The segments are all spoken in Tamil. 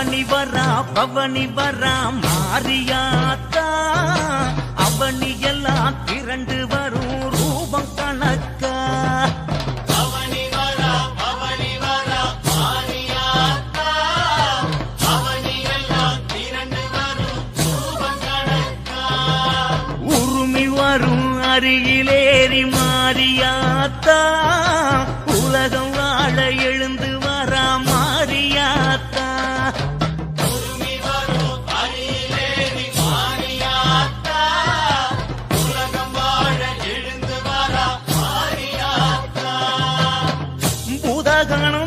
பவனி வரா மாரியாத்தா அவனி எல்லாம் திரண்டு வரும் ரூபம் கணக்கா பவனி வரா மாரியாத்தா அவனி எல்லாம் திரண்டு வரும் ரூபம் கணக்கா உருமி வரும் அருகிலேறி மாரியாத்தா உலகம் வாழ எழுந்து வரா மாரியாத்தா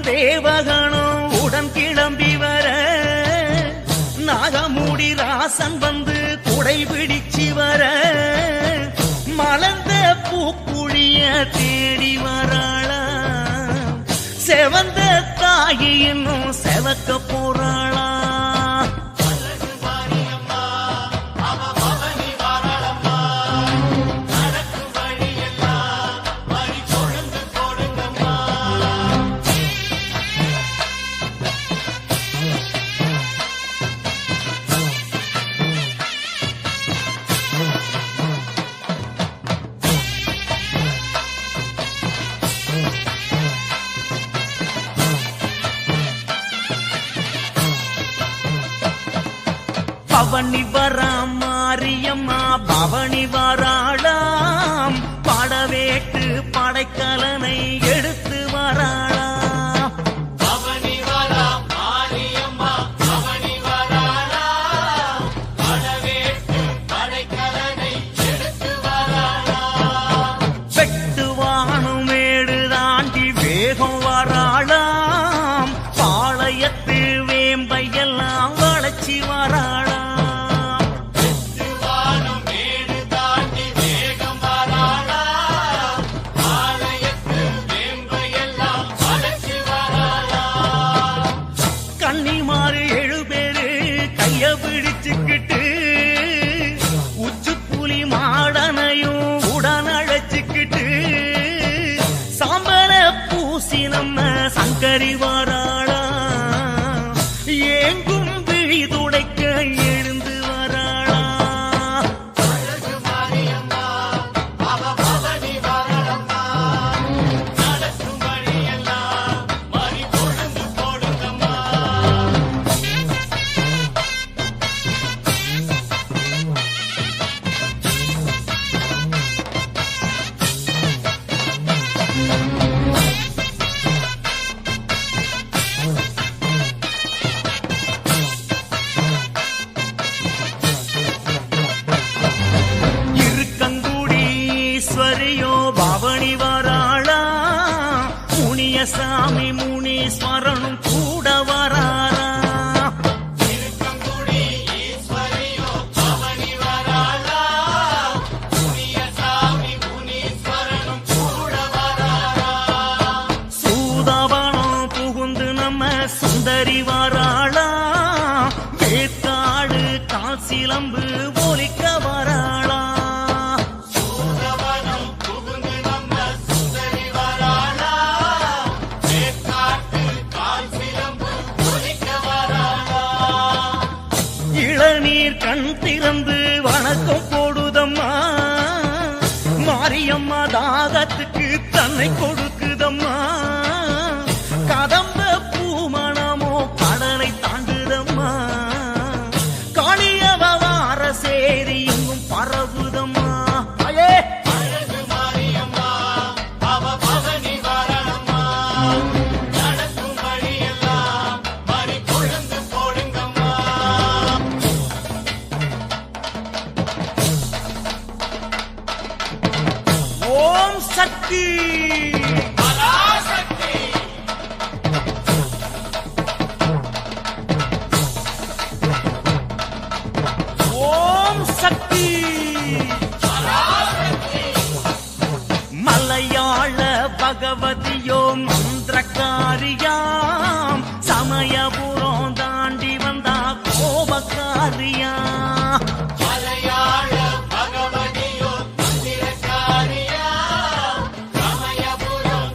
தேவகணம் உடன் கிளம்பி வர நாகமூடி ராசன் வந்து குடை பிடிச்சி வர மலர்ந்த பூக்குழிய தேடி வராளா செவந்த தாயி இன்னும் செவக்க போறாளா பவனி வரா மாரியம்மா பவனி வராளாம் படவேட்டு படைக்கலனை எடுத்து வராளாம் பவனி வரா மாரியம்மா பவனி வராளாம் படவேட்டு படைக்கலனை எடுத்து வராளாம் வெட்டுவானும் மேடு தாண்டி வேகம் வராளாம் பாளையத்து வேம்பையெல்லாம் வளைச்சி வராளாம் கன்னிமாறு 7 பேரு கைய பிடிச்சுக்கிட்டு உச்சுப்புலி மாடனையும் உடன் அழைச்சுக்கிட்டு சாம்பல பூசி நம்ம சங்கரி வராளா ஏங்கும் விழி துடைக்க எழுந்து வராளா ஈஸ்வரியோ பவனி வராளா முனியசாமி முனீஸ்வரனும் கூட வராளா சூதாவனம் புகுந்து நம்ம சுந்தரி வராளா வேற்காடு காசிலம்பு ஒலிக்க வராளா இளநீர் கண் திறந்து வணக்கம் போடுதம்மா மாரியம்மா தாகத்துக்கு தன்னை கொடுக்குதம்மா கதம்ப பூமணமோ கடலை தாண்டுதம்மா காளியவ வார சேரி எங்கும் பரவுதம்மா அயே ஓம் சக்தி ஓம் சக்தி மலையாள பகவதியோ மந்திரக்காரியாம் சமயபுரம் தாண்டி வந்தா கோபக்காரியா பகவதியோ மந்திரக்காரியா சமயபுரம்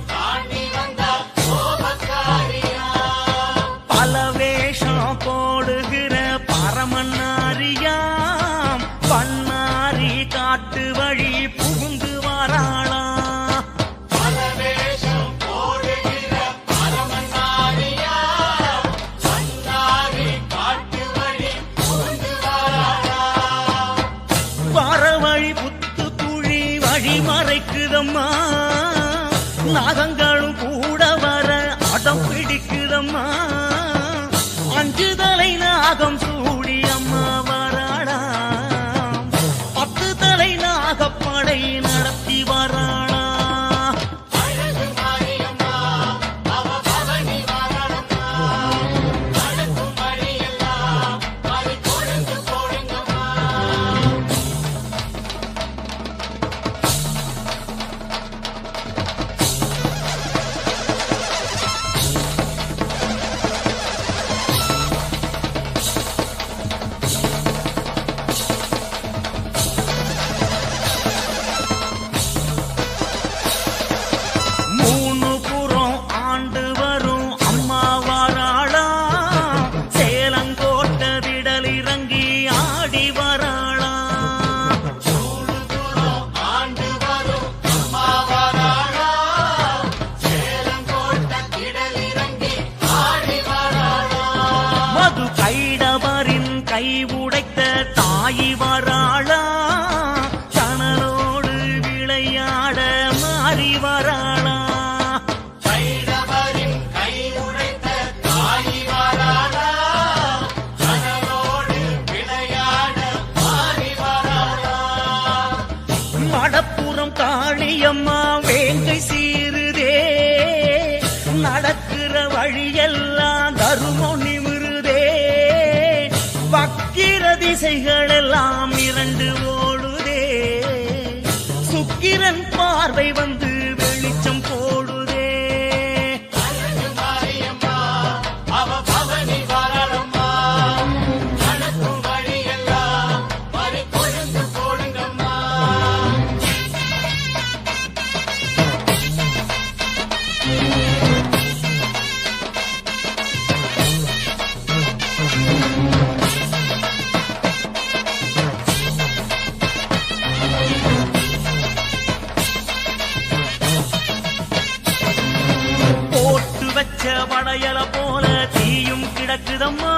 காட்டு வழி புகுந்து வாராளா பலவேஷம் போடுகிற பரமநாரியா வந்தாரி காட்டு வழி புகுந்து வாராளா வார வழி புத்து குழி வழி மறைக்குதம்மா நாகங்களும் கூட வர அடம் பிடிக்குதம்மா அஞ்சுதலை நாகம் சூடி அம்மா வராளா 10 தலை நாகப்படை நடத்தி வராளா அழகு மாரியம்மா அவ பவனி வாராளம்மா நடக்கும் வழியெல்லாம் அது கொழுந்து போடுங்கம்மா மூணு புறம் ஆண்டு வரும் அம்மா வாராளா சேலங்கோட்ட விடல் இறங்கி ஆடி வராளா சூடுபுறம் ஆண்டு வரும் அம்மா வாராளா சேலங்கோட்ட திடல் இறங்கி ஆடி வாராளா மது கைடவரின் கை உடைத்த தாயி வராளா கணலோடு விளையாட மாறி வராளா கைடவரின் கை உடைத்த தாயி வாராளா கனலோடு விளையாட மாறி வாராளா மடப்புறம் காளியம்மா வேங்கை சீருதே நடக்கிற வழியெல்லாம் தருமம் நிமிருதே வக்கிர திசைகள் எல்லாம் இரண்டு ஓடுதே சுக்கிரன் பார்வை வந்து வெளிச்சம் போடுதே அழகு மாரியம்மா அவ பவனி வாராளம்மா நடக்கும் வழியெல்லாம் பறி கொழுந்து போடுங்கம்மா போட்டு வச்ச வளையல போல தீயும் கிடக்குதம்மா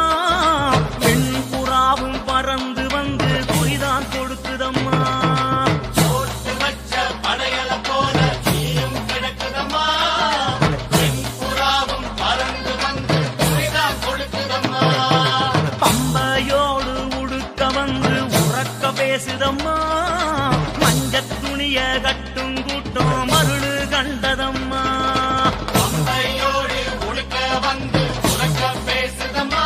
பெண் புறாவும் பறந்து வந்து குறிதான் கொடுக்குதம்மா போட்டு வச்ச படையல போல தீயும் கிடக்குதம்மா புறாவும் பறந்து வந்து குறிதான் கொடுக்குதம்மா பம்பையோடு உடுக்க வந்து உறக்க பேசுதம்மா மஞ்சத் துணிய கட்டும் கூட்டம் மருளு கண்டதம்மா பம்பையோடு உடுக்க வந்து உறக்க பேசுதம்மா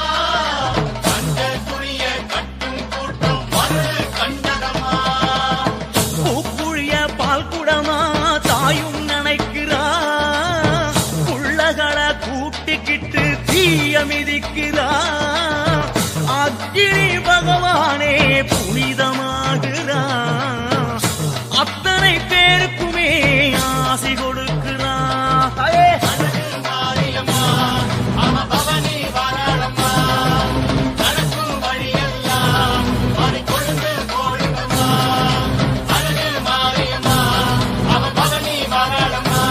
கண்ட துணிய கட்டும் கூட்டம் மருள் கண்டதம்மா பூக்குழிய பால் குடமா தாயும் நினைக்கிறா புள்ளகளை கூட்டிக்கிட்டு தீய மிதிக்கிறா அக்கினி பகவானே புனிதமாகிறா அத்தனை பேருக்குமே ஆசி கொடுக்கிறா அழகு மாரியம்மா அவ பவனி வாராளம்மா நடக்கும் வழியெல்லாம் பறி கொழுந்து போடுங்கம்மா அழகு மாரியம்மா அவ பவனி வாராளம்மா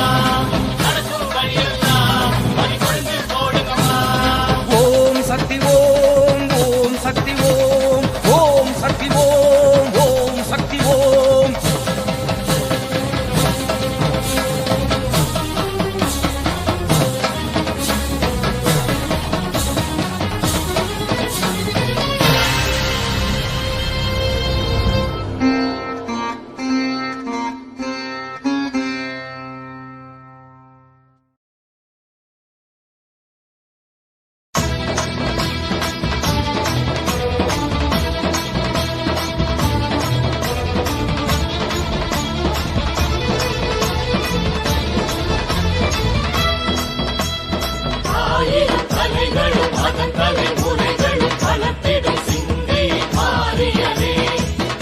நடக்கும் வழியெல்லாம் பறி கொழுந்து போடுங்கம்மா ஓம் சக்தி ஓம் ஓம் சக்தி ஓம் ஓம் சக்தி ஓம் ஓம் சக்தி ஓம் ஆயிரம் தலைகளும் அதன் தலைமுறைகளும் பலத்திடும் சிந்தி மாறியதே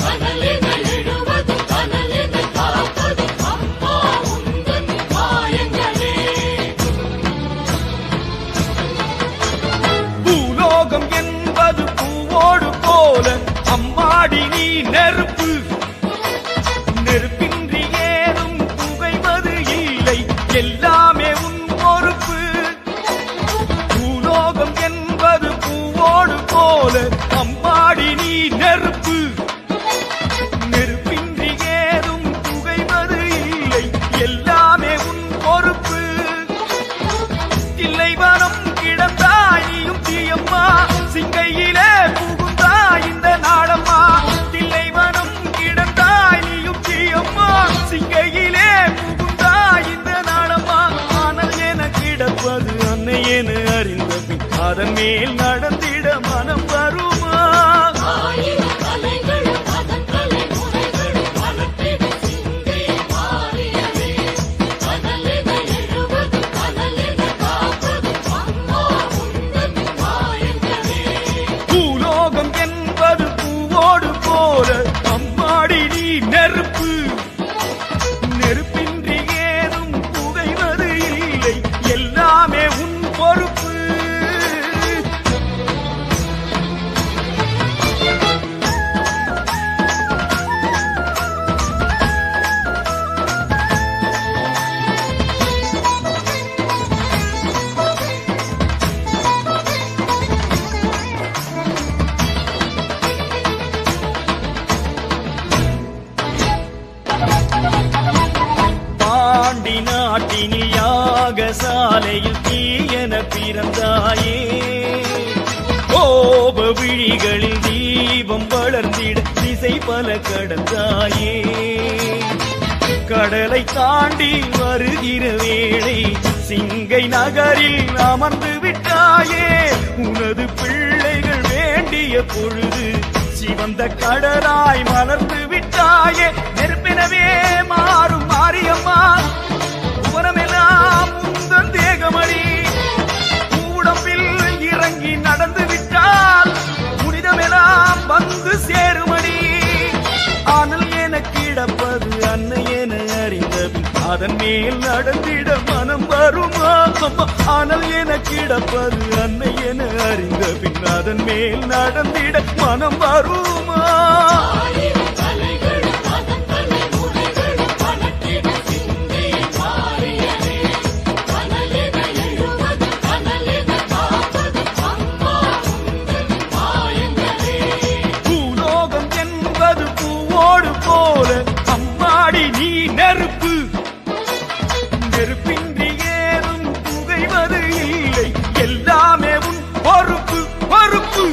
கனலென எழுவதும் கனலென காப்பதும் அம்மா உந்தன் மாயங்களே பூலோகம் என்பது பூவோடு போல அம்மாடி நீ நெருப்பு மேல் நடந்திட மனம் வருமா? ஆயிரம் கலைகளும் அதன் தலைமுறைகளும் வளர்த்திட சிந்தை மாறியதே. கனலென எழுவது கனலென காப்பது அம்மா உந்தன் மாயங்களே. பூலோகம் என்பது பூவோடு போல அம்மாடி நீ நெருப்பு. நெருப்பின்றி ஏதும் புகைவது இல்லை, எல்லாமே உன் பொறுப்பு. பாண்டி நாட்டினில் யாகசாலையில் தீயன பிறந்தாயே. கோப விழிகளில் தீபம் வளர்ந்திட திசை பல கடந்தாயே. கடலை தாண்டி வருகிற வேளை சிங்கை நகரில் அமர்ந்து விட்டாயே. உனது பிள்ளைகள் வேண்டிய பொழுது சிவந்த கடலாய் மலர்ந்து விட்டாயே. நெருப்பினவே மாறும் மாரியம்மா, உரமெல்லாம் உந்தன் தேகமணி. உடம்பில் இறங்கி நடந்து விட்டால் புனிதமெல்லாம் வந்து சேருமணி. ஆனால் என கிடப்பது அன்னை என அறிந்தபின் அதன் மேல் நடந்திட மனம் வருமா? ஆனால் என கிடப்பது அன்னை என அறிந்தபின் அதன் மேல் நடந்திட மனம் வருமா? ஆயிரம் கலைகளும் அதன் தலைமுறைகளும் வளர்த்திட சிந்தை மாறியதே. கனலென எழுவது கனலென காப்பது அம்மா உந்தன் மாயங்களே. பூலோகம் என்பது பூவோடு போல அம்மாடி நீ நெருப்பு. நெருப்பின்றி ஏதும் புகைவது இல்லை, எல்லாமே உன் பொறுப்பு பொறுப்பு.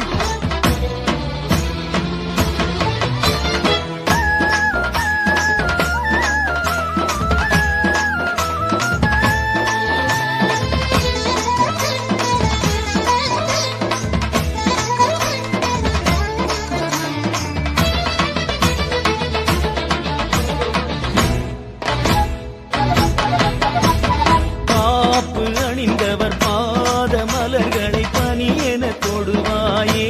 காப்பு அணிந்தவர் பாத மலர்களை பனி என தொடுவாயே.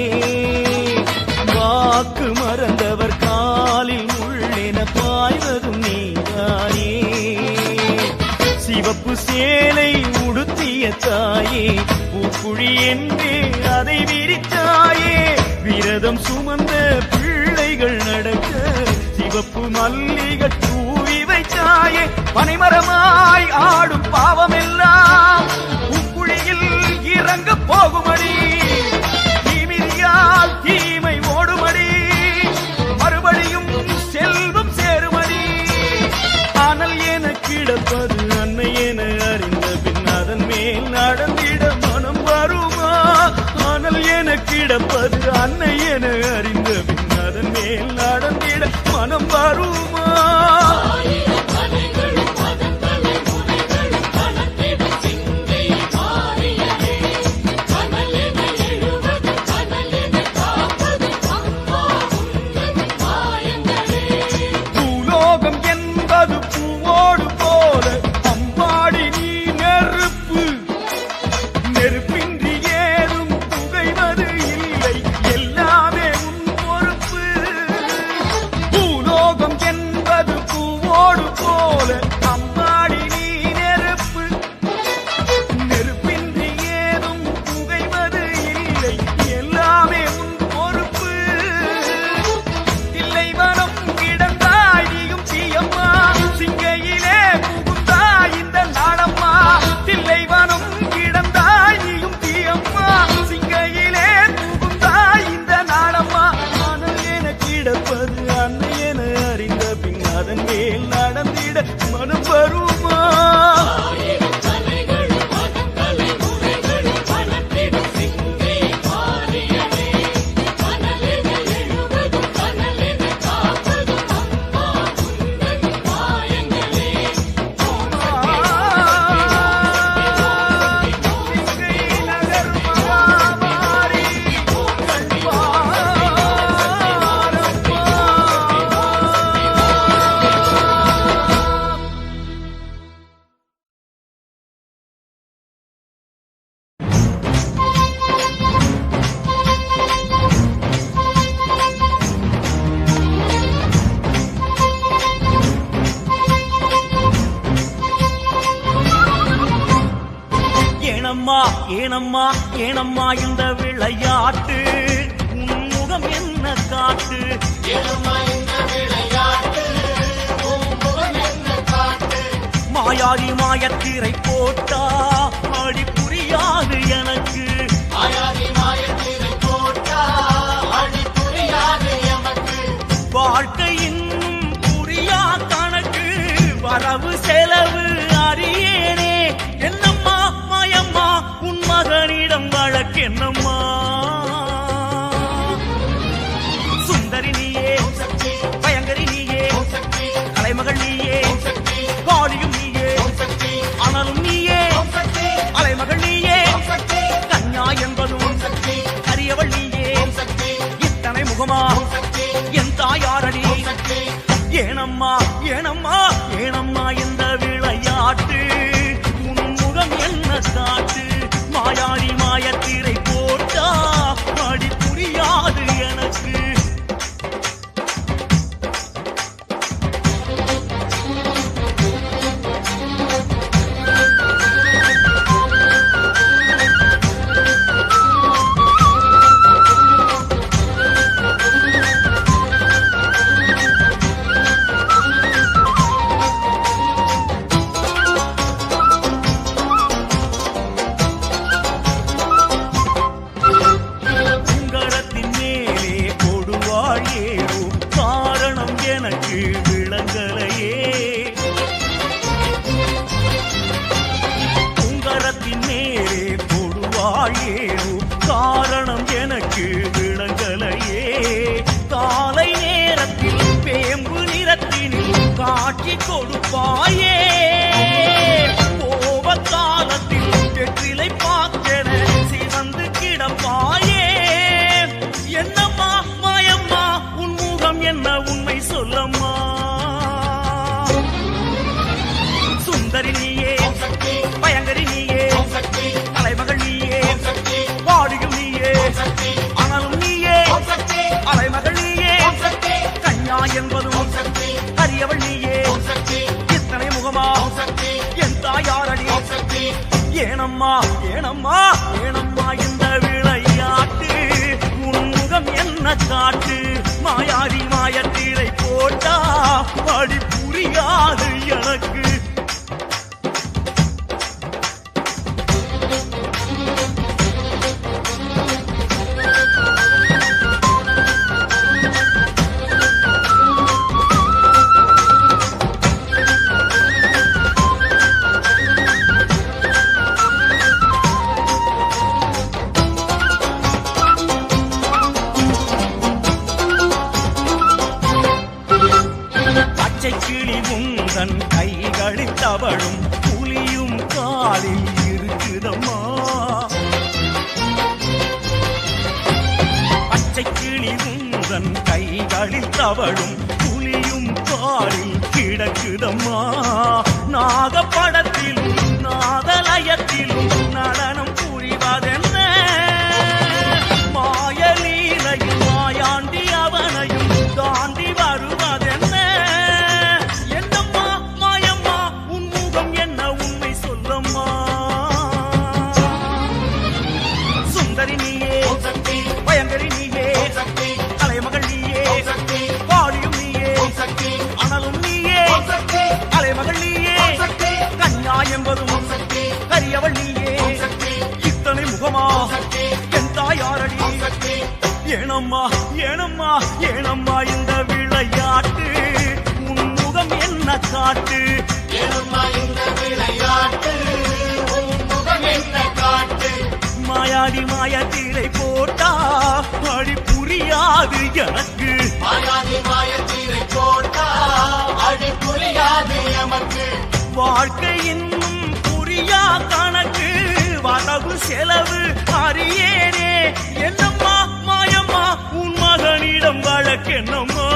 வாக்கு மறந்தவர் காலில் முள்ளென பாய்வதும் நீதானே. சிவப்பு சேலை உடுத்திய தாயே, பூக்குழி என்றே அதை விரித்தாயே. விரதம் சுமந்த பிள்ளைகள் நடக்க சிவப்பு மல்லிகள் தூவி வைத்தாயே. பனைமரமாய் ஆடும் பாவமெல்லாம் பூக்குழியில் இறங்க போகுமடி. தீமிதியால் தீமை ஓடுமடி, மறுபடியும் செல்வம் சேருமடி. ஆனால் என கிடப்பது அன்னை என அறிந்த பின் அதன் மேல் நடந்திட மனம் வருமா? ஆனால் என கிடப்பது அன்னை என அறிந்த பின் அதன் மேல் நடந்திட மனம் வருமா? ஆயிரம் கலைகளும் அதன் தலைமுறைகளும் வளர்த்திட சிந்தை மாறியதே. கனலென எழுவது கனலென காப்பது அம்மா உந்தன் மாயங்களே. பூலோகம் என்பது பூவோடு போல அம்மாடி நீ நெருப்பு. நெருப்பின்றி ஏதும் புகைவது இல்லை, எல்லாமே உன் பொறுப்பு. பூலோகம் என்பது பூவோடு போல அம்மாடி நீ நெருப்பு. நெருப்பின்றி ஏதும் புகைவது இல்லை, எல்லாமே உன் பொறுப்பு. இல்லை வனம் கிடந்தாய் நீயும் தீயம்மா, சிங்கையிலே புகுந்தாய் இந்த நாடம்மா. தில்லை வனம் கிடந்தாய் நீயும் தீயம்மா, சிங்கையிலே புகுந்தாய் இந்த நாடம்மா. ஆனால் என கிடப்பது அன்னை என அறிந்த பின் அதன் மேல் நடந்திட மனம் வருமா? ஆயிரம் கலைகளும் அதன் தலைமுறைகளும் வளர்த்திட சிந்தை மாறியதே. கனலென எழுவது கனலென காப்பது அம்மா உந்தன் மாயங்களே. சிங்கை நகர் மகாமாயி ஏனம்மா ஏனம்மா இந்த விளையாட்டு உன் முகம் என்ன காட்டு ஏனம்மா இந்த விளையாட்டு உன் முகம் என்ன காட்டு மாயாடி மாயத்திரை போட்டா அடி புரியாது எனக்கு மாயாதி மாயத்திரை போட்டா அடி புரியாது எமக்கு வாழ்க்கை இன்னும் புரியா கணக்கு வரவு செலவு அறியேனே என்னம்மா மாயம்மா உன் மகனிடம் வழக்கென்னம்மா சுந்தரி நீயே சக்தி பயங்கரி நீயே சக்தி கலைமகள் நீயே சக்தி காளியும் நீயே சக்தி அனலும் நீயே சக்தி அலைமகள் நீயே சக்தி கன்யா என்பதும் சக்தி அரியவள் நீயே சக்தி இத்தனை முகமா சக்தி என் தாயாரடி சக்தி ஏனம்மா ஏனம்மா ஏனம்மா இந்த விளையாட்டு உன் முகம் என்ன காட்டு மாயாடி மாயத்திரை போட்டா அடி புரியாது எனக்கு உங்கரத்தின் மேலே கொடுவாள் ஏறும் காரணம் எனக்கு விளங்கலையே உங்கரத்தின் மேலே கொடுவாள் ஏறும் காரணம் எனக்கு விளங்கலையே காலை நேரத்தில் வேம்பு நிறத்தினில் காட்சி கொடுப்பாயே கோப காலத்தில் வெற்றிலை பாக்கென சிவந்து கிடப்பாயே என்னம்மா மாயம்மா உன் முகம் என்ன உண்மை சொல்லம்மா சுந்தரி நீயே சக்தி பயங்கரி நீயே சக்தி அலைமகள் நீயே சக்தி வாடியும் நீயே சக்தி அனலும் நீயே சக்தி அலைமகள் நீயே சக்தி கன்யா என்பதும் சக்தி அரியவள் நீயே சக்தி இத்தனை முகமா சக்தி என் தாயாரடி சக்தி ஏனம்மா ஏனம்மா ஏனம்மா இந்த விளையாட்டு உன் முகம் என்ன காட்டு மாயாடி மாயத்திரை போட்டா அடி புரியாது எனக்கு பச்சை கிளி முந்தன் கைகளில் தவழும் புலியும் காலில் இருக்குதம்மா பச்சை கிளி முந்தன் கைகளில் தவழும் புலியும் காலில் கிடக்குதம்மா நாகப்படத்திலும் நாதலயத்திலும் நடனம் புரிவதென்ன மாயலீலையும் மாயாண்டி அவனையும் தாண்டி வருவதென்ன என்னம்மா மாயம்மா உன் முகம் என்ன உண்மை சொல்லம்மா சுந்தரி நீயே சக்தி பயங்கரி நீயே சக்தி அலைமகள் நீயே சக்தி காளியும் நீயே சக்தி அனலும் நீயே சக்தி அலைமகள் நீயே சக்தி கன்யா என்பதும் சக்தி கரியவள் நீயே சக்தி இத்தனை முகமா சக்தி என் தாயாரடி சக்தி ஏனம்மா ஏனம்மா ஏனம்மா இந்த விளையாட்டு உன் முகம் என்ன காட்டு ஏனம்மா இந்த விளையாட்டு உன் முகம் என்ன காட்டு மாயாடி மாயத்திரை போட்டா அடி புரியாது எனக்கு மாயாதி மாயத்திரை போட்டா அடி புரியாது எமக்கு வாழ்க்கை இன்னும் புரியா கணக்கு வரவு செலவு அறியேனே என்னம்மா மாயம்மா உன் மகனிடம் வழக்கென்னம்மா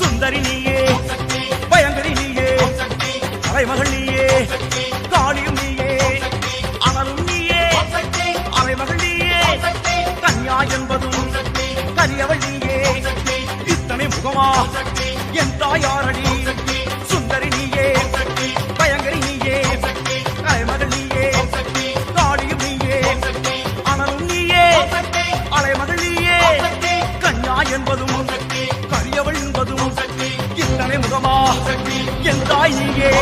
சுந்தரி நீயே சக்தி பயங்கரி நீயே சக்தி அலைமகள் நீயே சக்தி காளியும் நீயே சக்தி அனலும் நீயே சக்தி அலைமகள் நீயே சக்தி கன்யா என்பதும் சக்தி கரியவள் நீயே சக்தி இத்தனை முகமா சக்தி என் தாயாரடி சக்தி சுந்தரி நீயே சக்தி பயங்கரி நீயே சக்தி கலைமகள் என்பதும் கரியவள் என்பதும் இத்தனை முகமா என் தாய் நீயே.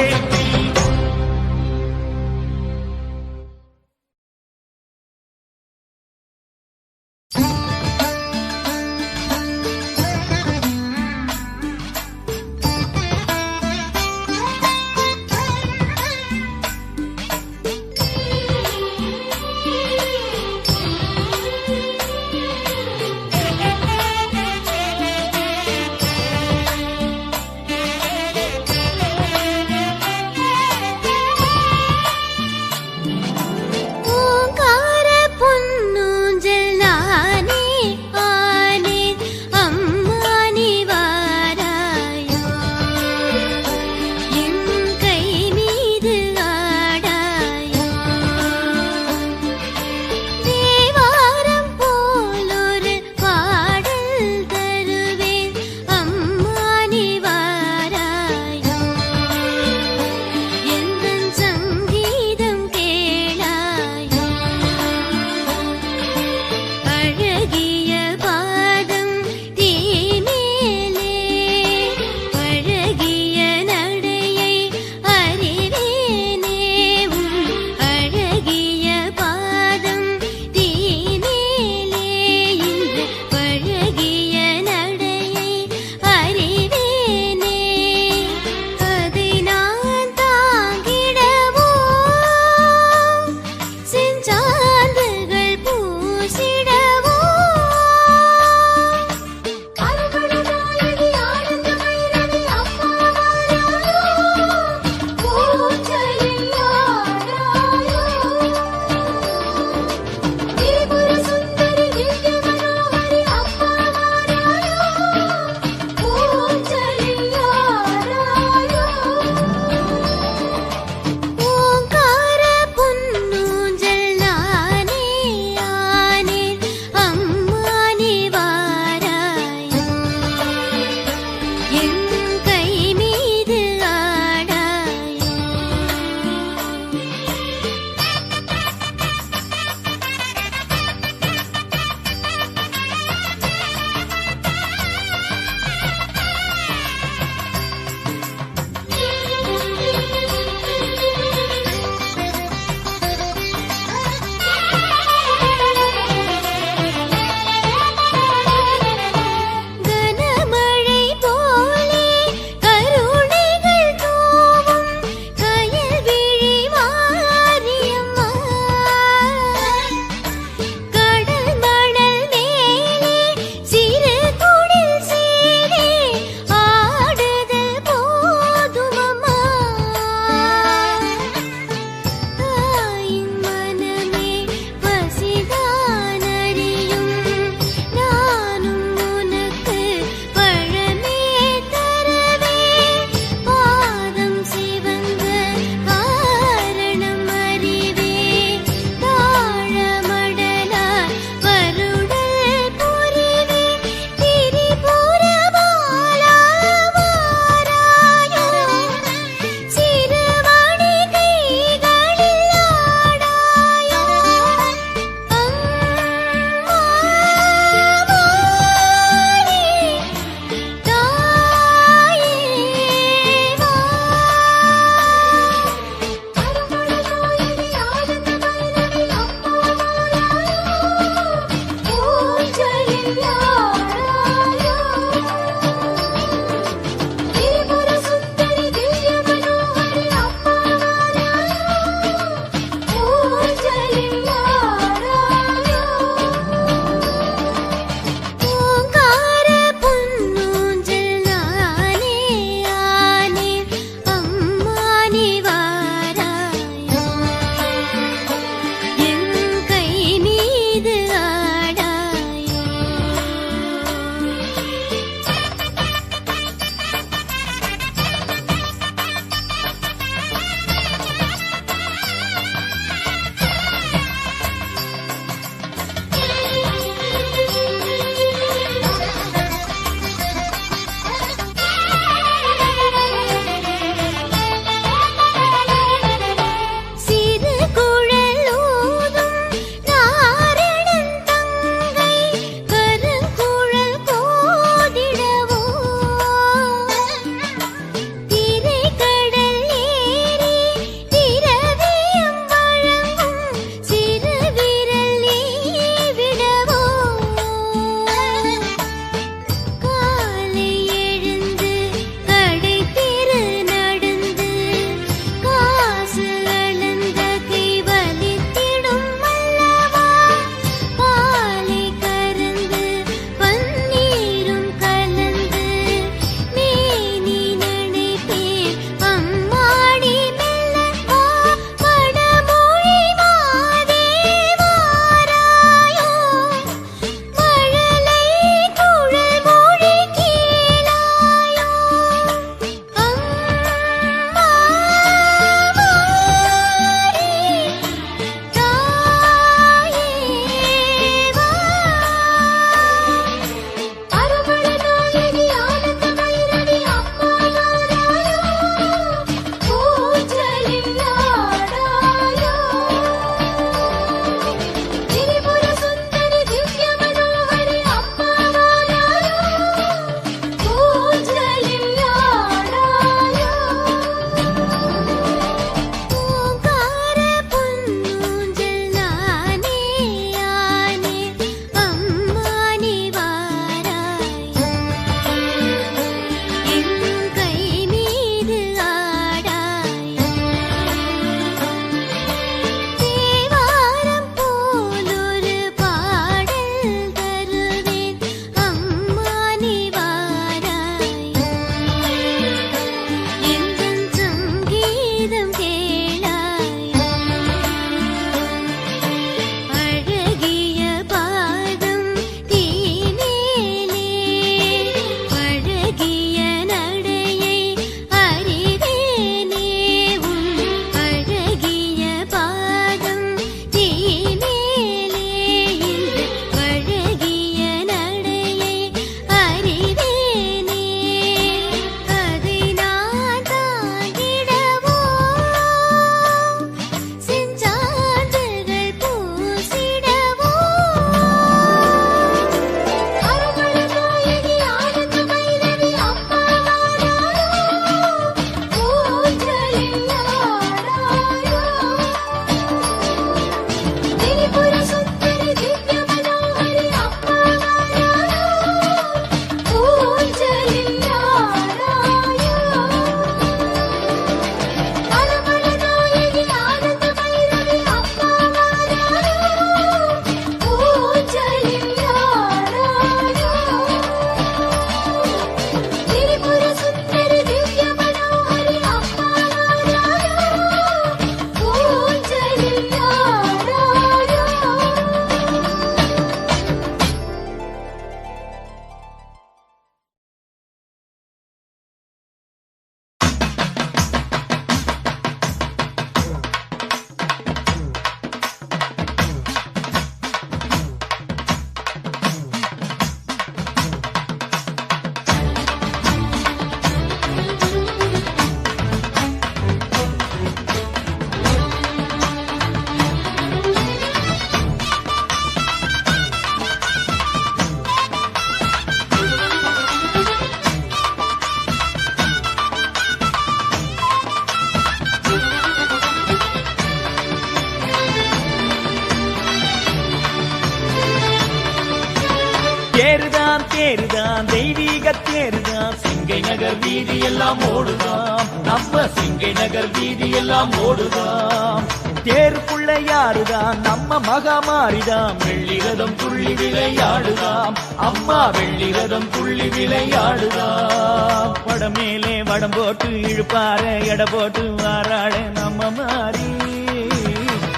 தெய்வீக தேர்தான் சிங்கை நகர் வீதி எல்லாம் ஓடுதாம். நம்ம சிங்கை நகர் வீதி எல்லாம் ஓடுதாம். தேருக்குள்ள யாருதான் நம்ம மகாமாரிதாம். வெள்ளிரதம் துள்ளி விளையாடுதாம். அம்மா வெள்ளிரதம் துள்ளி விளையாடுதாம். வடம் மேலே வடம் போட்டு இழுப்பார எடை போட்டு வாராட நம்ம மாறி.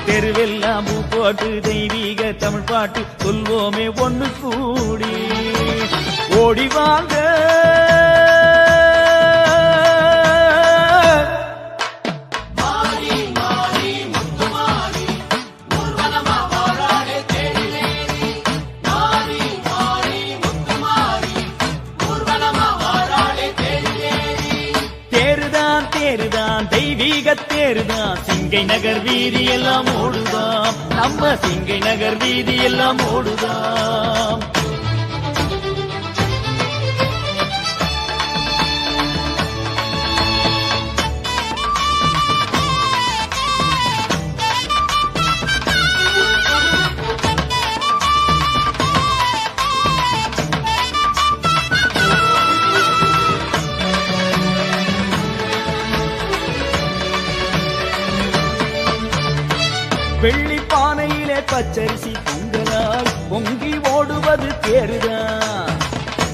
தெருவெல்லாம் பூ போட்டு தெய்வீக தமிழ் பாட்டு சொல்வோமே ஒண்ணு கூடி. ஓடி வாங்க தெய்வீக தேருதான் சிங்கை நகர் வீதி எல்லாம் ஓடுதாம். நம்ம சிங்கை நகர் வீதி எல்லாம் ஓடுதாம். வெள்ளி பானையிலே பச்சரிசி பொங்கலாய் பொங்கி ஓடுவது தேருதான்.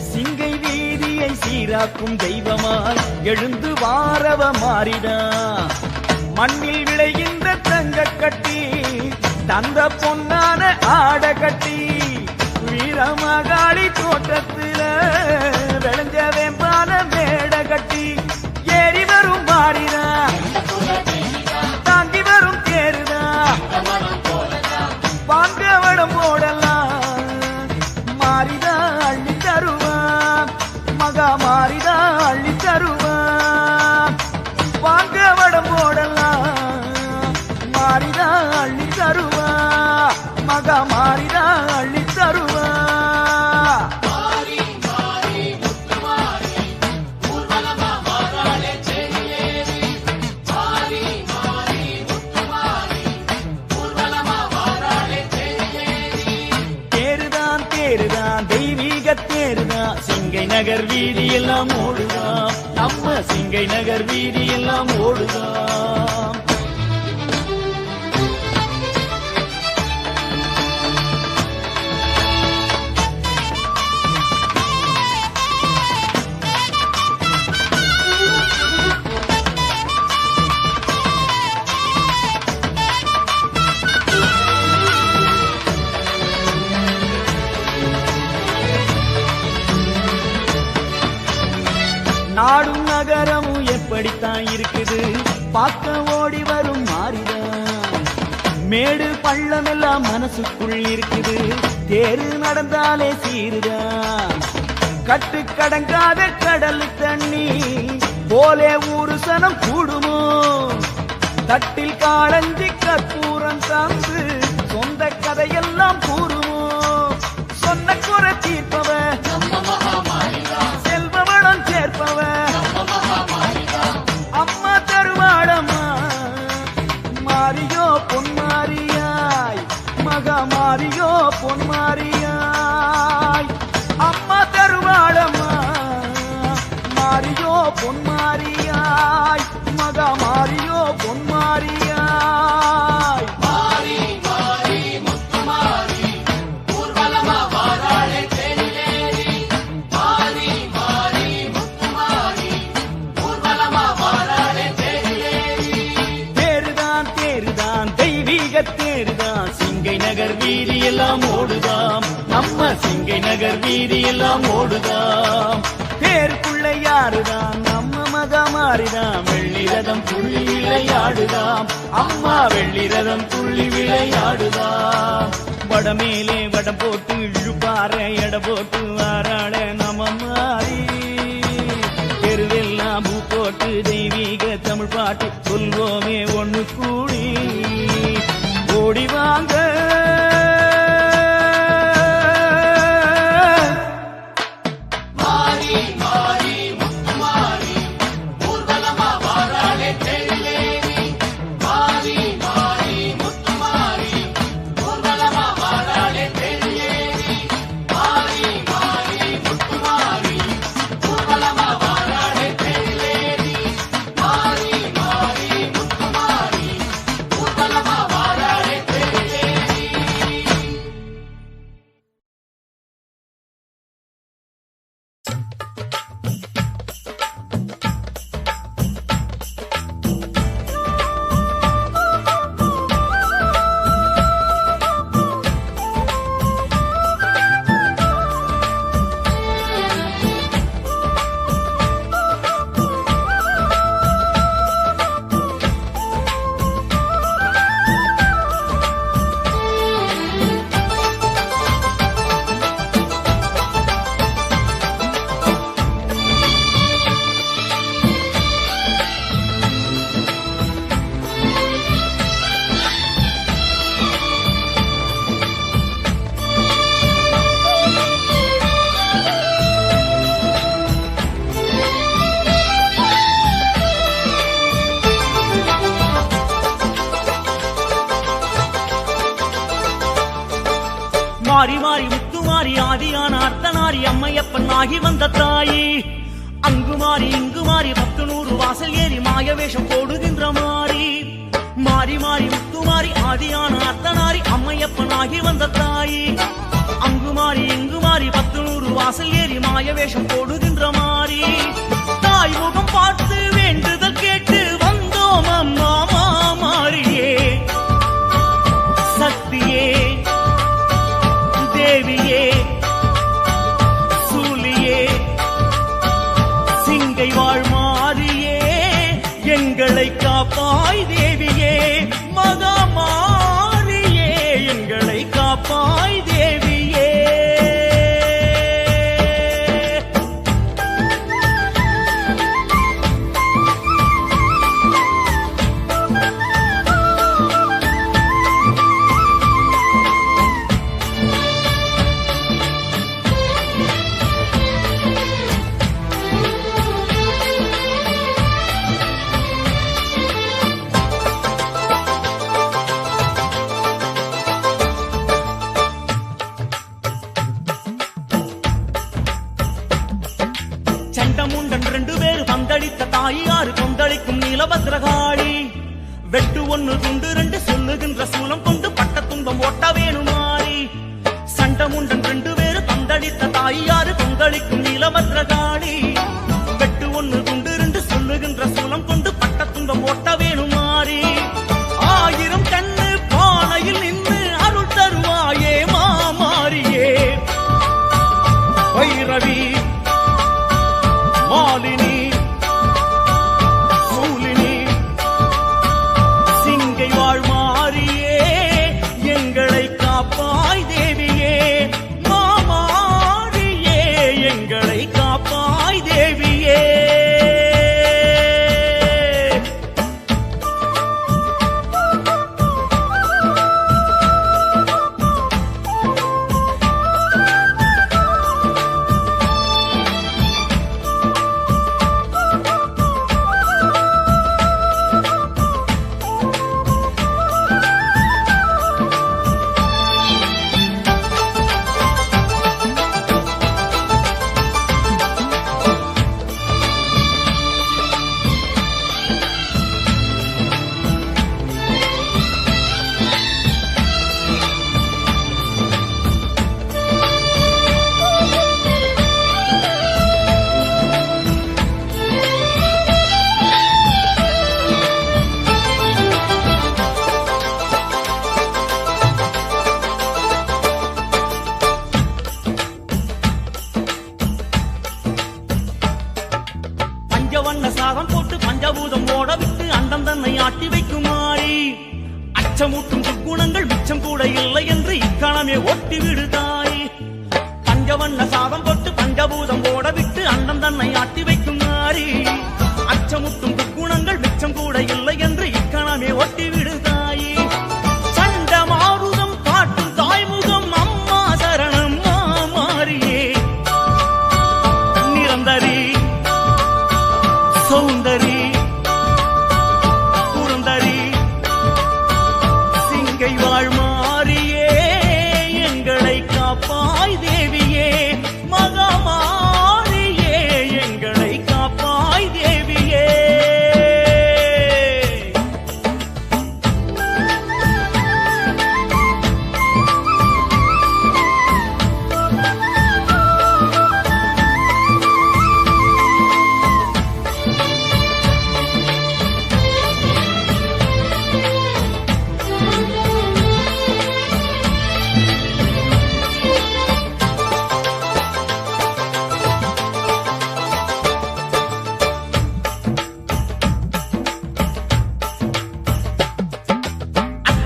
சிங்கை வீதியை சீராக்கும் தெய்வமாய் எழுந்து வாரவ மாறிதான். மண்ணில் விளைகின்ற தங்க கட்டி தந்த பொன்னான ஆட கட்டி வீரமகாளி தோட்டத்துல விளைஞ்ச வேம்பான மேட கட்டி ஏறி வரும் மாறிதான். தாங்கி வரும் தேருதான். வாங்கவடம் போடலாம் மாறிதா அள்ளி தருவான். மகா மாறிதா அள்ளி தருவான். வாங்கவடம் போடலாம் மாறிதா அள்ளி தருவான். மகா மாறிதா அள்ளி தருவான். தெய்வீக தேருதான் சிங்கை நகர் வீதி எல்லாம் ஓடுதாம். நம்ம சிங்கை நகர் வீதி எல்லாம் ஓடுதாம். நாடும் நகரமும் எப்படித்தான் இருக்குது பார்க்க ஓடி வரும் மாறிதான். மேடு பள்ளம் எல்லாம் மனசுக்குள் இருக்குது. தேரு நடந்தாலே சீருதான். கட்டு கடங்காத கடல் தண்ணி போலே ஊரு சனம் கூடுமோ. தட்டில் காளஞ்சி கற்பூரம் தந்து சொந்த கதையெல்லாம் கூறுமோ. சொன்ன குறை தீர்ப்பவ செல்வவளம் சேர்ப்பவ அம்மா தருவாடம்மா. மாரியோ பொன்மாரியாய் மகா மாரியோ பொன்மாரியாய். அம்மா தருவாடம்மா மாரியோ பொன்மாரியாய் மகா மாரியோ பொன்மாரியாய். தேருதான் சிங்கை நகர் வீதி எல்லாம் ஓடுதாம். நம்ம சிங்கை நகர் வீதி எல்லாம் ஓடுதாம். தேருக்குள்ள யாருதான் நம்ம மகமாரிதான். வெள்ளிரதம் துள்ளி விளையாடுதாம். அம்மா வெள்ளிரதம் துள்ளி விளையாடுதாம். வடமேலே வடம் போட்டு இழுப்பார எடை போட்டு வாராட நம்ம மாறி. தெருவெல்லாம் பூ போட்டு தெய்வீக தமிழ் பாட்டு சொல்வோமே ஒண்ணு கூடி. ஓடி வாங்க மாறி அம்மையப்பன் ஆகி வந்த தாயி. அங்கு மாறி இங்கு மாறி 10 வாசல் ஏறி மாய வேஷம் போடுகின்ற மாறி. மாறி மாறி முத்து மாறி ஆதியான அர்த்தனாரி அம்மையப்பன் ஆகி வந்த தாயி. அங்கு மாறி இங்கு மாறி 10 வாசல் ஏறி மாய வேஷம் போடுகின்ற மாறி. தாய் முகம் பார்த்து வேண்டுதல் கேட்டு வந்தோம் அம்மா மாறியே. சக்தியே தேவியே சூலியே சிங்கை வாழ் மாறியே எங்களை காப்பாய் தேவியே. மகா மாறியே எங்களை காப்பாய் தேவியே. சண்டமுண்டன் 2 பேர் பந்தளித்த தாயாறு கொந்தளிக்கும் நீலபத்ரகாளி. வெட்டு 1 துண்டு 2 சொல்லுகின்ற சூலம் கொண்டு பட்ட துன்பம் ஓட்ட வேணுமாறி. சண்டமுண்டன் 2 பேர் பந்தளித்த தாயாறு கொந்தளிக்கும் நீலபத்ரகாளி. வெட்டு 1 துண்டு 2 சொல்லுகின்ற சூலம் கொண்டு பட்ட துன்பம் ஓட்ட வேணுமாறி. 1000 கண்ணு பானையில் நின்று அருள் தருவாயே மாமாரியே. வைரவி மாலினி சூலினி சிங்கை வாழ் மாறியே எங்களை காப்பாய் தேவியே. மாமாரியே எங்களை காப்பாய் தேவியே. பஞ்சவண்ண சாதம் போட்டு பஞ்சபூதம் ஓட விட்டு அண்டம் தன்னை ஆட்டி வைக்குமாறி. அச்சமூட்டும் துர்க்குணங்கள் மிச்சம் கூட இல்லை என்று இக்கணமே ஒட்டி விடுதாய். பஞ்சவண்ண சாதம் போட்டு பஞ்சபூதம் ஓட விட்டு அண்டம் தன்னை ஆட்டி வைக்குமாறி. அச்சமூட்டும் துர்க்குணங்கள் மிச்சம் கூட இல்லை என்று இக்கணமே ஒட்டி விடுதாய். சண்ட மாருதம் காட்டும் தாய்முகம் அம்மா சரணம் மாறியே. நிரந்தரி சௌந்தரி புரந்தரி சிங்கை வாழ் மாறியே எங்களை காப்பாய் தேவியே. மகா மாறியே எங்களை காப்பாய் தேவியே.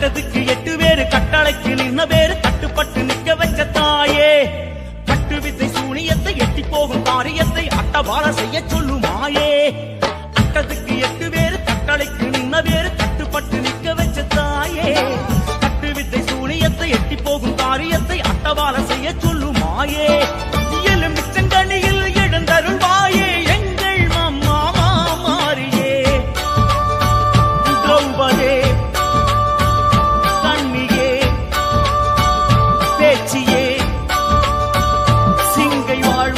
கட்டத்துக்கு 8 பேரு கட்டளைக்கு நின்ன பேரு கட்டுப்பட்டு நிக்க வச்ச தாயே. கட்டு வித்தை சூனியத்தை எட்டி போகும் காரியத்தை அட்டபால செய்ய சொல்லுமாயே. அட்டத்துக்கு 8 பேரு கட்டளைக்கு நின்ன பேரு கட்டுப்பட்டு நிக்க வச்ச தாயே. கட்டு வித்தை சூனியத்தை எட்டி போகும் காரியத்தை அட்டபால செய்ய சொல்லுமாயே. எலுமிச்சங்கனியில் எழுந்தருள்வாயே எங்கள் அம்மா மாறியே. திரௌபதே கண்ணியே பேச்சியே சிங்கை வாழ்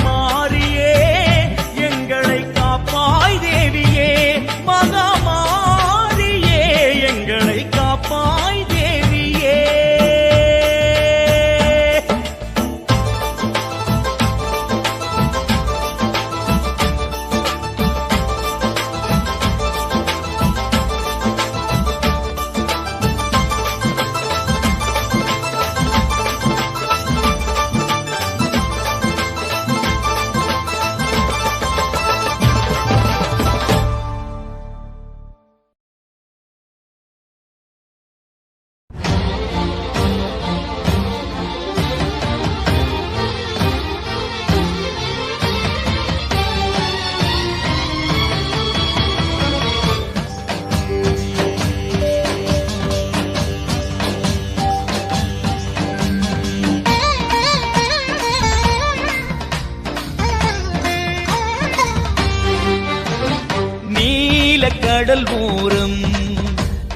நீலக்கடல் ஓரம்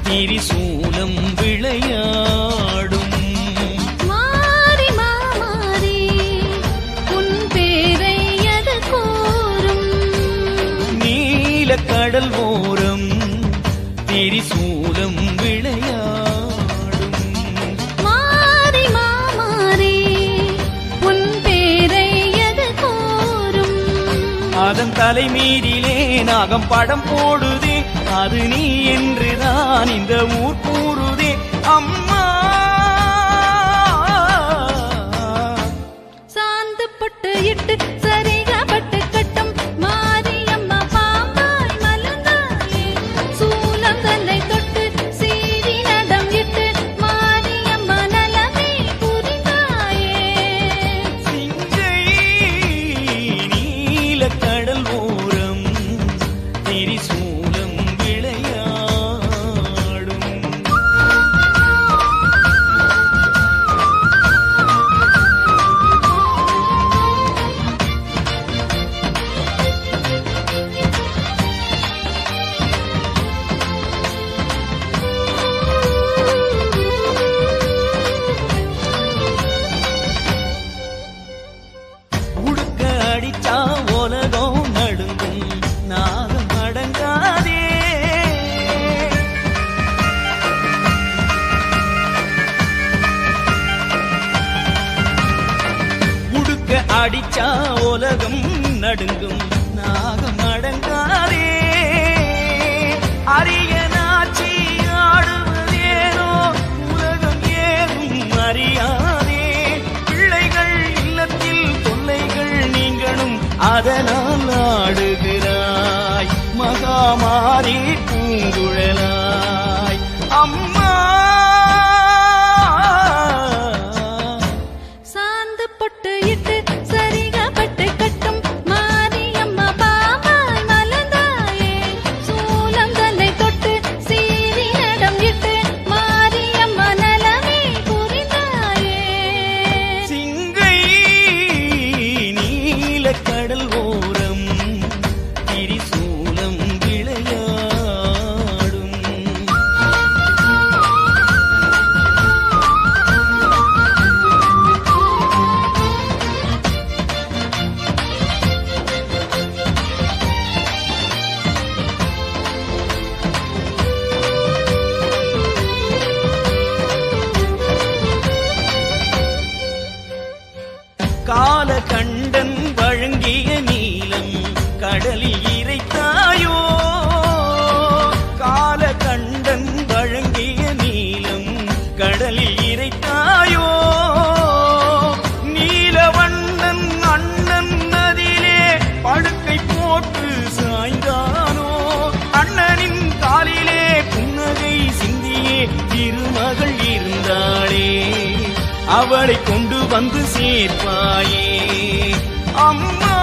திரிசூலம் விளையாடும் மாறி மாறி உன் பேரை அது கூறும் நீலக்கடல் ஓரம் திரிசூலம் விளையாடும் மாறி மாறி உன் பேரை அது கூறும் அதன் தலைமீதிலே நாகம் படம் போடுதே அது நீ என்றுதான் இந்த ஊர் கூறுதே அம்மா சாந்து பொட்டு இட்டு சரிகப்பட்டு கட்டும் மாரியம்மா பாம்பாய் மலர்ந்தாயே சூலம் தன்னை தொட்டு சீறி நடம் இட்டு மாரியம்மா நலமே புரிந்தாயே சிங்கை நீலக்கடல் ஓரம் திரிசூலம் விளையாடும் உடுக்க அடிச்சா உலகம் நடுங்கும் நாகம் அடங்காதே உடுக்க அடிச்சா உலகம் நடுங்கும் நாகம் அடங்காதே அரியனாச்சி ஆடுவதேனோ உலகம் ஏதும் அறியாதே பிள்ளைகள் இல்லத்தில் தொல்லைகள் நீங்களும் அதனால் ஆடுகிறாய் மகாமாரி பூங்குழலாய் அம்மா சாந்து பொட்டு இட்டு சரிகப்பட்டு கட்டும் மாரியம்மா பாம்பாய் மலர்ந்தாயே சூலம் தன்னை தொட்டு சீறி நடம் இட்டு மாரியம்மா நலமே புரிந்தாயே சிங்கை நீலக்கடல் ஓரம் திரிசூலம் விளையாடும் காலகண்டன் வழங்கிய நீலம் கடலில் இறைத்தாயோ காலகண்டன் வழங்கிய நீலம் கடலில் இறைத்தாயோ நீலவண்ணன் அண்ணன் நதியிலே படுக்கை போட்டு சாய்ந்தானோ அண்ணனின் காலிலே புன்னகை சிந்தியே திருமகள் இருந்தாளே அவளை கொண்டு வந்து சேர்ப்பாயே அம்மா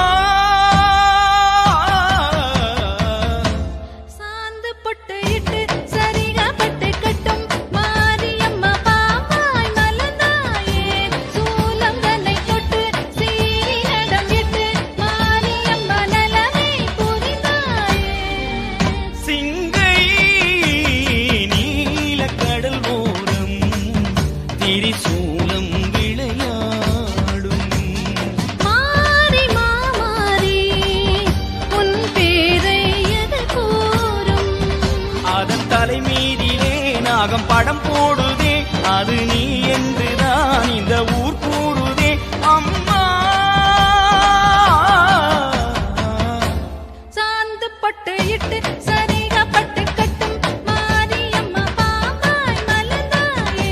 சாந்து பொட்டு இட்டு சரிகப்பட்டு கட்டும் மாரியம்மா பாம்பாய் மலர்ந்தாயே சூலம் தன்னை தொட்டு சீறி நடம் இட்டு மாரியம்மா நலமே புரிந்தாயே சிங்கை நீலக்கடல் ஓரம் திரிசூலம் விளையாடும் மாறி மாறி உன் பேரை அது கூறும் அதன் தலைமீதிலே நாகம் படம் போடுதே அது நீ என்றுதான் இந்த ஊர் கூறுதே அம்மா சாந்து பொட்டு இட்டு சரிகப்பட்டு கட்டும் மாரியம்மா பாம்பாய் மலர்ந்தாயே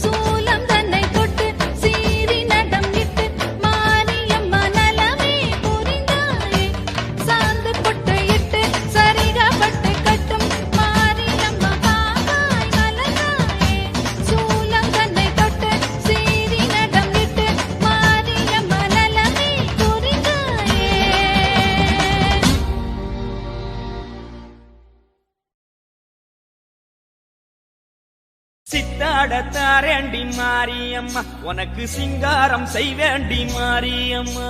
சூலம் தன்னை தொட்டு சீறி நடம் இட்டு மாரியம்மா நலமே புரிந்தாயே சாந்து பொட்டு இட்டு சரிகப்பட்டு கட்டும் மாரியம்மா பாம்பாய் மலர்ந்தாயே சூலம் தன்னை தொட்டு சீறி நடம் இட்டு மாரியம்மா நலமே புரிந்தாயே சித்தாடத்தாரேண்டி மாரியம்மா உனக்கு சிங்காரம் செய்வேண்டி மாரியம்மா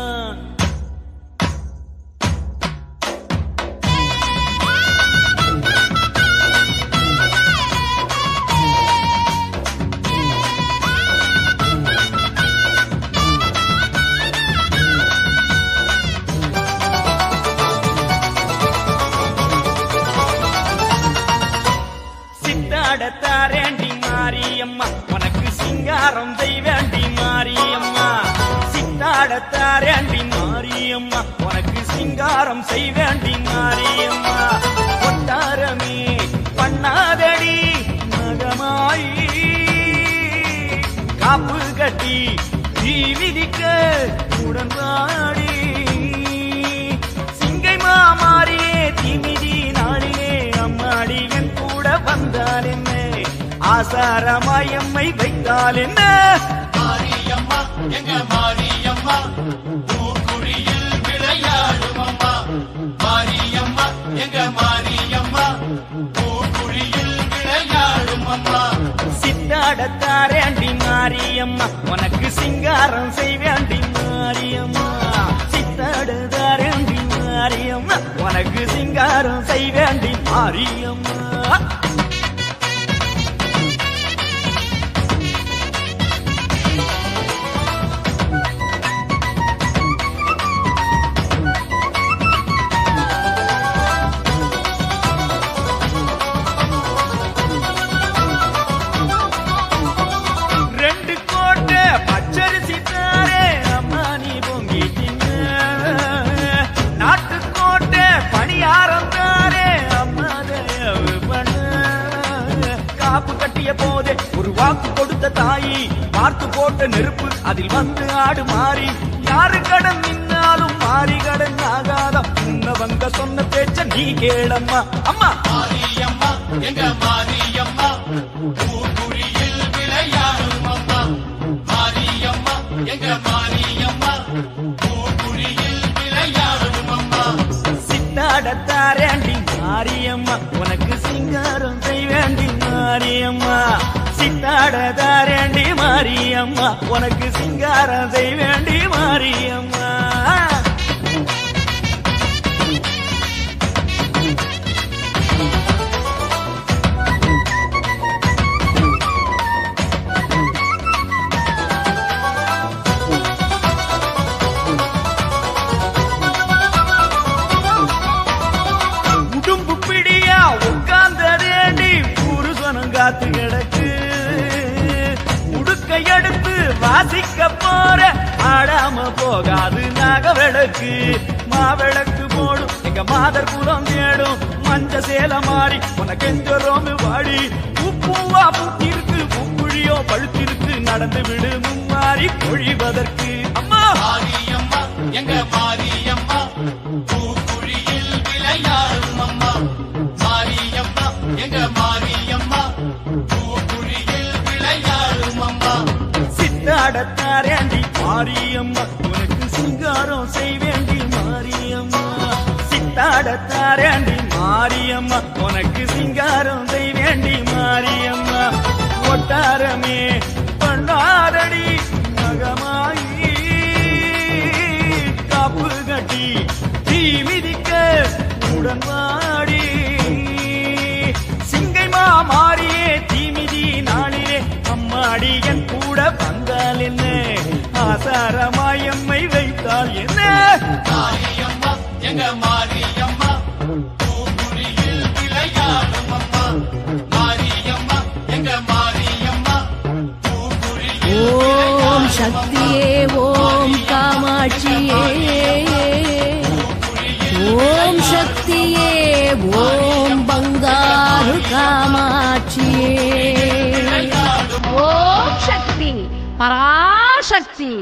சிங்காரம் செய்வேண்டி மாரியம்மா கொட்டாரமே பண்ணாதடி மகமாயி காப்பு கட்டி தீ விதிக்க உடன்பாடி சிங்கை மாமாரியே தீமிதி நாளிலே அம்மாடி என் கூட வந்தால் என்ன ஆசாரமாயம்மை வைத்தால் என்ன மாரியம்மா எங்க மாரியம்மா பூக்குழியில் விளையாடும் அம்மா மாரியம்மா எங்க மாரியம்மா பூக்குழியில் விளையாடும் அம்மா சித்தாடத்தாரேண்டி மாரியம்மா உனக்கு சிங்காரம் செய்வேண்டி மாரியம்மா சித்தாடத்தாரேண்டி மாரியம்மா உனக்கு சிங்காரம் செய்வேண்டி மாரியம்மா போதே ஒரு வாக்கு கொடுத்த தாயி பார்த்து போட்ட நெருப்பு அதில் வந்து ஆடு மாறி யாரு கடன் நின்னாலும் மாறி கடன் ஆகாதம் உன்னவங்க சொன்ன பேச்ச நீ கேளம்மா அம்மா மாரியம்மா எங்க மாரியம்மா பூக்குழியில் விளையாடும் அம்மா மாரியம்மா எங்க மாரியம்மா பூக்குழியில் விளையாடும் அம்மா சித்தாடத்தாரேண்டி மாரியம்மா உனக்கு சிங்காரம் செய்வேண்டி மாரியம்மா சித்தாடத்தாரேண்டி மாரியம்மா உனக்கு சிங்காரம் செய்வேண்டி மாரியம்மா காத்து கிடக்கு உடுக்கை எடுத்து வாசிக்க போற ஆடாம போகாது நாகவிளக்கு மாவிளக்கு போடும் எங்க மாதர் குலம் தேடும் மஞ்ச சேல மாறி உனக்கு எங்க ரோமு வாடி பூப்பூவா பூத்திருக்கு பூக்குழியோ பழுத்திருக்கு நடந்து விடு மும்மாறி பொழிவதற்கு அம்மா மாரியம்மா எங்க மாரியம்மா பூக்குழியில் விளையாடும் அம்மா மாரியம்மா எங்க மாரியம்மா பூக்குழியில் விளையாடும் அம்மா சித்தாடத்தாரேண்டி மாரியம்மா உனக்கு சிங்காரம் செய்வேண்டி மாரியம்மா சித்தாடத்தாரேண்டி மாரியம்மா உனக்கு சிங்காரம் செய்வேண்டி மாரியம்மா ஒட்டாரமே பண்ணாதடி மகமாயி காப்பு கட்டி தீ மிதிக்க உடன்பாடி சிங்கை மாறியே தீமிதி நாளிலே அம்மாடி என் கூட வந்தால் என்ன ஆசாரமாயம்மை வைத்தால் என்ன மாரியம்மா எங்க மாரியம்மா பூக்குழியில் விளையாடும் அம்மா மாரியம்மா எங்க மாரியம்மா பூக்குழியில் ஓம் சக்தியே ஓம் காமாட்சியே ஓம் சக்தியே ஓம் பங்காரு காமாட்சியே ஓம் சக்தி பராசக்தி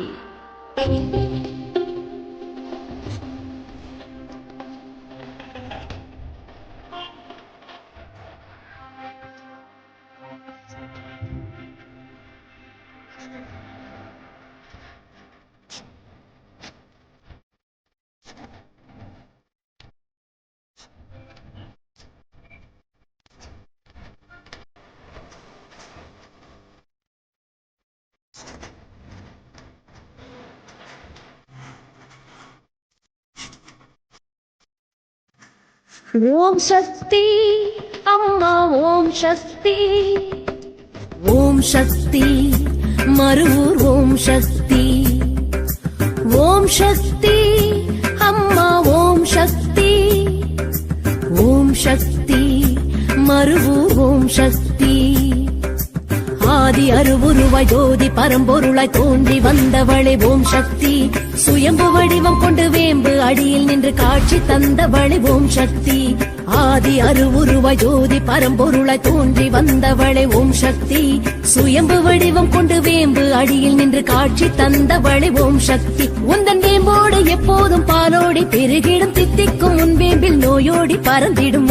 ஓம் சக்தி அம்மா ஓம் சக்தி ஓம் சக்தி மருவூர் ஓம் சக்தி ஓம் சக்தி அம்மா ஓம் சக்தி ஓம் சக்தி மருவூர் ஓம் சக்தி ஆதி அருவுருவாய் ஜோதி பரம்பொருளாய் தோன்றி வந்தவளே ஓம் சக்தி சுயம்பு வடிவம் கொண்டு வேம்பு அடியில் நின்று காட்சி தந்தவளே ஓம் சக்தி ஆதி அருவுருவாய் ஜோதி பரம்பொருளாய் தோன்றி வந்தவளே ஓம் சக்தி சுயம்பு வடிவம் கொண்டு வேம்பு அடியில் நின்று காட்சி தந்தவளே ஓம் சக்தி உந்தன் வேம்போடு எப்போதும் பாலோடி பெருகிடும் தித்திக்கும் உன் வேம்பில் நோயோடி பறந்திடும்